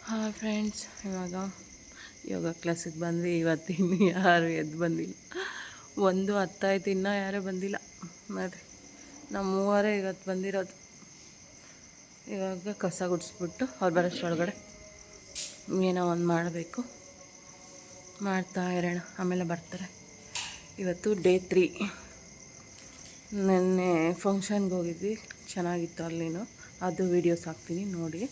Hi friends, ಇವಾಗ ಯೋಗ ಕ್ಲಾಸಿಗೆ ಬಂದ್ವಿ. ಇವತ್ತಿನ್ನು ಯಾರು ಎದ್ದು ಬಂದಿಲ್ಲ. 1:10 ಇನ್ನೂ ಯಾರೂ ಬಂದಿಲ್ಲ ನೋಡಿರಿ. ನಾವು ಮೂವರೇ ಇವತ್ತು ಬಂದಿರೋದು. ಇವಾಗ ಕಸ ಗುಡಿಸ್ಬಿಟ್ಟು ಅವ್ರು ಬರೋಷ್ಟರೊಳಗಡೆ ಏನೋ ಒಂದು ಮಾಡಬೇಕು, ಮಾಡ್ತಾ ಇರೋಣ, ಆಮೇಲೆ ಬರ್ತಾರೆ. ಇವತ್ತು ಡೇ 3. ನೆನ್ನೆ ಫಂಕ್ಷನ್ಗೆ ಹೋಗಿದ್ವಿ, ಚೆನ್ನಾಗಿತ್ತು ಅಲ್ಲಿನೂ. ಅದು ವೀಡಿಯೋಸ್ ಹಾಕ್ತೀನಿ ನೋಡಿ.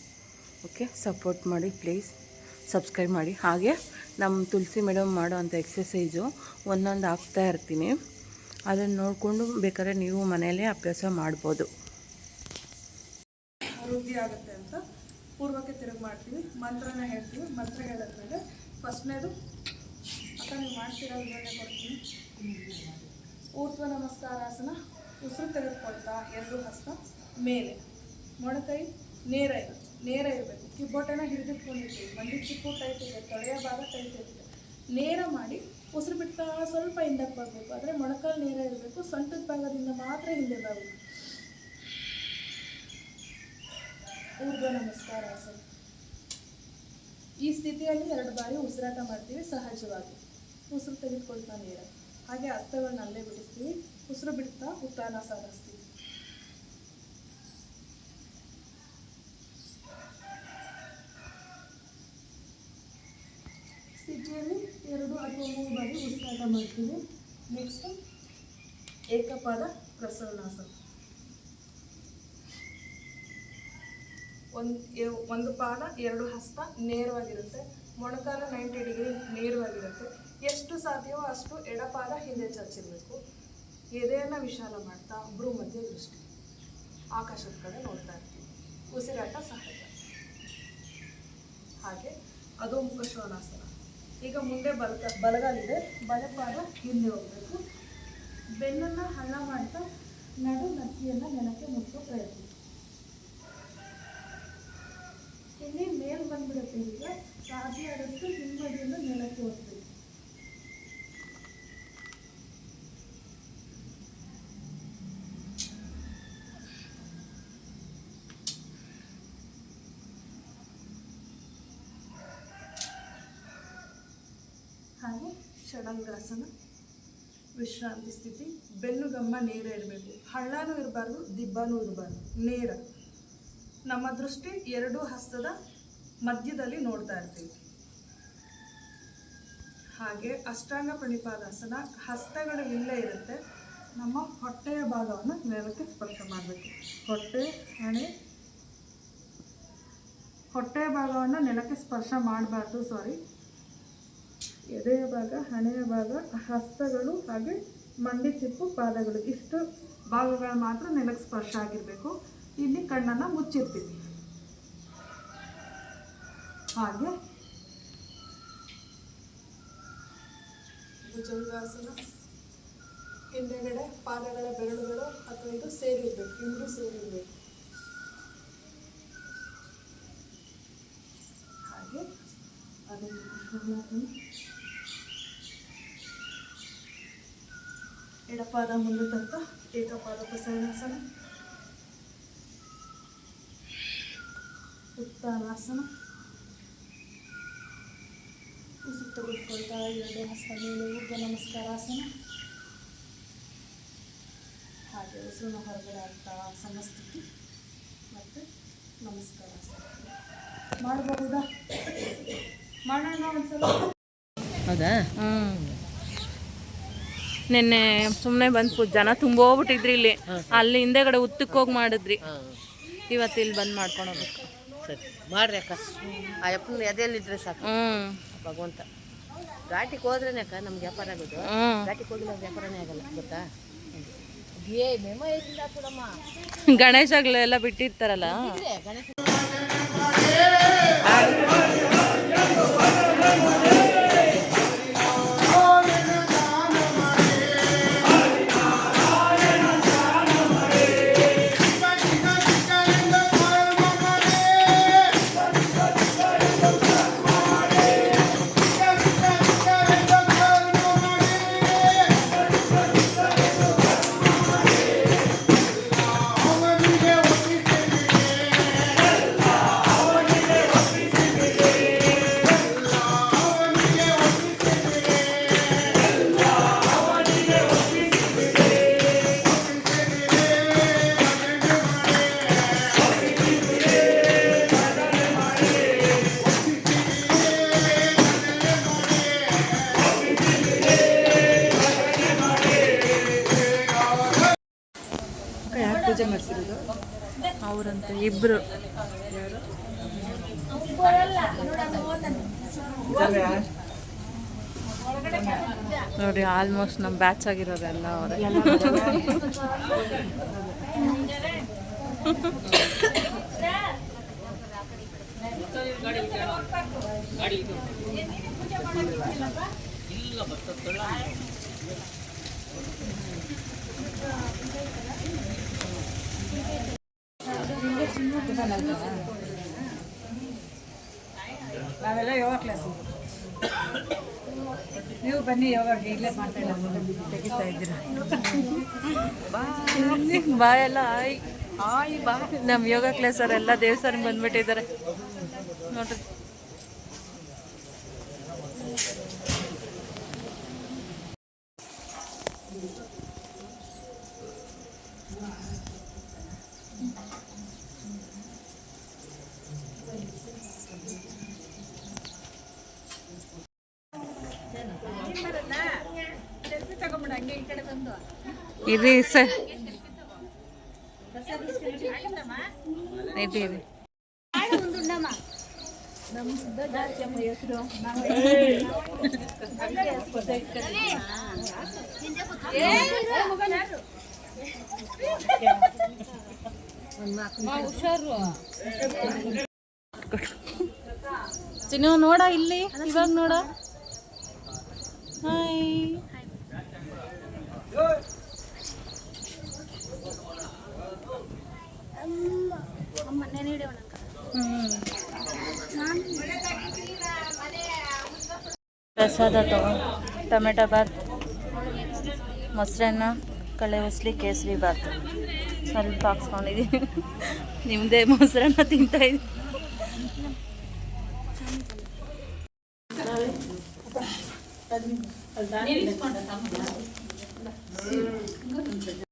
ಓಕೆ, ಸಪೋರ್ಟ್ ಮಾಡಿ ಪ್ಲೀಸ್, ಸಬ್ಸ್ಕ್ರೈಬ್ ಮಾಡಿ. ಹಾಗೆ ನಮ್ಮ ತುಳಸಿ ಮೇಡಮ್ ಮಾಡೋ ಅಂಥ ಎಕ್ಸಸೈಸು ಒಂದೊಂದು ಹಾಕ್ತಾ ಇರ್ತೀನಿ. ಅದನ್ನು ನೋಡಿಕೊಂಡು ಬೇಕಾದ್ರೆ ನೀವು ಮನೆಯಲ್ಲೇ ಅಭ್ಯಾಸ ಮಾಡ್ಬೋದು. ಆರೋಗ್ಯ ಆಗುತ್ತೆ ಅಂತ ಪೂರ್ವಕ್ಕೆ ತಿರುಗಿ ಮಾಡ್ತೀವಿ. ಮಂತ್ರನ ಹೇಳ್ತೀವಿ. ಮಂತ್ರ ಹೇಳಿದ್ಮೇಲೆ ಫಸ್ಟ್ನೇದು ಅಕ್ಕ ನೀವು ಮಾಡ್ತಿರೋ ವಿಧಾನ ಕೊಡ್ತೀನಿ. ಊರ್ಧ್ವ ನಮಸ್ಕಾರಾಸನ. ಉಸಿರು ತೆಗೆದುಕೊಳ್ತಾ 2 ಹಸ್ತ ಮೇಲೆ, ಮೊಣಕೈ ನೇರ ಇರಬೇಕು. ಕಿಬ್ಬೊಟ್ಟೆನ ಹಿಡಿದಿಟ್ಕೊಂಡಿರ್ತೀವಿ. ಮಂಡಿ ಚಿಪ್ಪು ಟೈಟ್ ಇದೆ, ತೊಳೆಯ ಭಾಗ ಟೈಟ್ ಇರುತ್ತೆ. ನೇರ ಮಾಡಿ ಉಸಿರು ಬಿಡ್ತಾ ಸ್ವಲ್ಪ ಹಿಂದಕ್ಕೆ ಬರಬೇಕು. ಆದರೆ ಮೊಣಕಾಲು ನೇರ ಇರಬೇಕು. ಸೊಂಟದ ಭಾಗದಿಂದ ಮಾತ್ರ ಹಿಂದೆ ಬರಬೇಕು. ಊರ್ಧ್ವ ನಮಸ್ಕಾರಾಸನ. ಈ ಸ್ಥಿತಿಯಲ್ಲಿ 2 ಬಾರಿ ಉಸಿರಾಟ ಮಾಡ್ತೀವಿ ಸಹಜವಾಗಿ. ಉಸಿರು ತೆಗೆದುಕೊಳ್ತಾ ನೇರ, ಹಾಗೆ ಹಸ್ತಗಳನ್ನ ಅಲ್ಲೇ ಬಿಡಿಸ್ತೀವಿ. ಉಸಿರು ಬಿಡ್ತಾ ಉತ್ತಾನಾಸನ ಸ್ಥಿತಿಯಲ್ಲಿ 2 ಅಥವಾ 3 ಬಾರಿ ಉಸಿರಾಟ ಮಾಡ್ತೀವಿ. ನೆಕ್ಸ್ಟ್ ಏಕಪಾದ ಪ್ರಸರಣಾಸನ. ಒಂದು ಪಾದ 2 ಹಸ್ತ ನೇರವಾಗಿರುತ್ತೆ. ಮೊಣಕಾಲು 90 ಡಿಗ್ರಿ ನೇರವಾಗಿರುತ್ತೆ. ಎಷ್ಟು ಸಾಧ್ಯವೋ ಅಷ್ಟು ಎಡಪಾದ ಹಿಂದೆ ಚಾಚಿರಬೇಕು. ಎದೆಯನ್ನು ವಿಶಾಲ ಮಾಡ್ತಾ ಭ್ರೂ ಮಧ್ಯ ದೃಷ್ಟಿ, ಆಕಾಶದ ಕಡೆ ನೋಡ್ತಾ ಇರ್ತೀವಿ. ಉಸಿರಾಟ ಸಹಜ. ಹಾಗೆ ಅಧೋಮುಖ ಶ್ವಾನಾಸನ. ಈಗ ಮುಂದೆ ಬಲಗಾಲಿದೆ, ಬಲಪಾದ ಹಿಂದೆ ಹೋಗಬೇಕು. ಬೆನ್ನನ್ನು ಹಳ್ಳ ಮಾಡ್ತಾ ನಡು ನತ್ತಿಯನ್ನು ನೆಲಕ್ಕೆ ಮುಟ್ಟೋ ಪ್ರಯತ್ನ. ಇಲ್ಲಿ ಮೇಲ್ ಬಂದ್ಬಿಡುತ್ತೆ. ಈಗ ಸಾಧ್ಯ ಆದಷ್ಟು ಹಿಂಬದಿಯನ್ನು ನೆಲಕ್ಕೆ ಹೋಗ್ಬೇಕು. ಹಾಗೆ ಷಡಂಗಾಸನ. ವಿಶ್ರಾಂತಿ ಸ್ಥಿತಿ. ಬೆನ್ನುಗಮ್ಮ ನೇರ ಇರಬೇಕು. ಹಳ್ಳನೂ ಇರಬಾರ್ದು, ದಿಬ್ಬನೂ ಇರಬಾರ್ದು, ನೇರ. ನಮ್ಮ ದೃಷ್ಟಿ 2 ಹಸ್ತದ ಮಧ್ಯದಲ್ಲಿ ನೋಡ್ತಾ ಇರ್ತೀವಿ. ಹಾಗೆ ಅಷ್ಟಾಂಗ ಪ್ರಣಿಪಾದಾಸನ. ಹಸ್ತಗಳು ಇಲ್ಲೇ ಇರುತ್ತೆ. ನಮ್ಮ ಹೊಟ್ಟೆಯ ಭಾಗವನ್ನು ನೆಲಕ್ಕೆ ಸ್ಪರ್ಶ ಮಾಡಬೇಕು. ಹೊಟ್ಟೆಯ ಭಾಗವನ್ನು ನೆಲಕ್ಕೆ ಸ್ಪರ್ಶ ಮಾಡಬಾರ್ದು, ಎದೆಯ ಭಾಗ, ಹಣೆಯ ಭಾಗ, ಹಸ್ತಗಳು, ಹಾಗೆ ಮಂಡಿ ಚಿಪ್ಪು, ಪಾದಗಳು, ಇಷ್ಟು ಭಾಗಗಳು ಮಾತ್ರ ನೆಲಕ್ಕೆ ಸ್ಪರ್ಶ ಆಗಿರಬೇಕು. ಇಲ್ಲಿ ಕಣ್ಣನ್ನು ಮುಚ್ಚಿರ್ತೀವಿ. ಹಾಗೆ ಭುಜಂಗಾಸನ. ಹಿಂದೆಗಡೆ ಪಾದಗಳ ಬೆರಳುಗಳು ಅಥವಾ ಇದು ಸೇರಿರಬೇಕು, ಹಿಂದೆ ಸೇರಿರಬೇಕು. ಹಾಗೆ ಅದನ್ನು ಎಡಪಾದ ಮುಂದೆ ತರ್ತಾ ಏಕಪಾದ ಪ್ರಸರಣಾಸನ. ಉತ್ತಾನಾಸನ. ಉಸಿರು ತೆಗೆದುಕೊಳ್ತಾ 2 ಹಸ್ತ ಮೇಲೆ, ಊರ್ಧ್ವ ನಮಸ್ಕಾರಾಸನ. ಹಾಗೆ ಉಸಿರನ್ನ ಹೊರಗಡೆ ಆಗ್ತಾ ಸಮಸ್ಥಿತಿ ಮತ್ತು ನಮಸ್ಕಾರಾಸನ. ಮಾಡಬಹುದಾ? ಮಾಡೋಣ ಒಂದ್ಸಲ. ಹೌದಾ? ನಿನ್ನೆ ಸುಮ್ಮನೆ ಬಂದು ಜನ ತುಂಬೋಗ್ಬಿಟ್ಟಿದ್ರಿ ಇಲ್ಲಿ. ಅಲ್ಲಿ ಹಿಂದೆಗಡೆ ಉತ್ತಕ್ಕೆ ಹೋಗಿ ಮಾಡಿದ್ರಿ. ಇವತ್ತು ಇಲ್ಲಿ ಬಂದು ಮಾಡ್ಕೊಂಡು ಹೋಗ್ಬೇಕು. ಸರಿ ಮಾಡ್ರಿ ಅಕ್ಕ. ಆ ಅಪ್ಪನ ಎದೆಯಲ್ಲಿದ್ರೆ ಸಾಕು ಭಗವಂತ. ಘಾಟಿಗೆ ಹೋದ್ರೇನೆ ಅಕ್ಕ ನಮ್ಗೆ ವ್ಯಾಪಾರ ಆಗೋದು. ಘಾಟಿಗೆ ಹೋಗಿ ನಮ್ಗೆ ವ್ಯಾಪಾರನೇ ಆಗಲ್ಲ, ಗೊತ್ತಾ? ಗಣೇಶಗಳೆಲ್ಲ ಬಿಟ್ಟಿರ್ತಾರಲ್ಲ, ಗಣೇಶ ನೋಡಿ ಆಲ್ಮೋಸ್ಟ್ ನಮ್ಮ ಬ್ಯಾಚ್ ಆಗಿರೋರೆಲ್ಲ ಅವರೇ. ನಾವೆಲ್ಲ ಯೋಗ ಕ್ಲಾಸ್, ನೀವು ಬನ್ನಿ ಯೋಗ ಇಲ್ಲೇ ಮಾಡ್ತಾ ಇಲ್ಲ ತೆಗಿತಾ ಇದ್ದೀರಾ. ಬಾಯೆಲ್ಲ ಆಯ್ ಬಾ. ನಮ್ಮ ಯೋಗ ಕ್ಲಾಸವರೆಲ್ಲ ದೇವಸ್ಥಾನಕ್ಕೆ ಬಂದ್ಬಿಟ್ಟಿದ್ದಾರೆ ನೋಡ್ರಿ. ಇರಿ ಸರ್, ಇರಿ. ಚಿನ್ನು ನೋಡ ಇಲ್ಲಿ, ಇವಾಗ ನೋಡ. ಹಾಯ್. ಪ್ರಸಾದ ಟೊಮೆಟೊ ಬಾತ್, ಮೊಸರನ್ನ, ಕಳೆ ಉಸ್ಲಿ, ಕೇಸರಿ ಬಾತ್ ಸ್ವಲ್ಪ ಹಾಕ್ಸ್ಕೊಂಡಿದ್ದೀನಿ. ನಿಮ್ಮದೇ ಮೊಸರನ್ನ ತಿಂತಾಯಿದ್ದೀನಿ.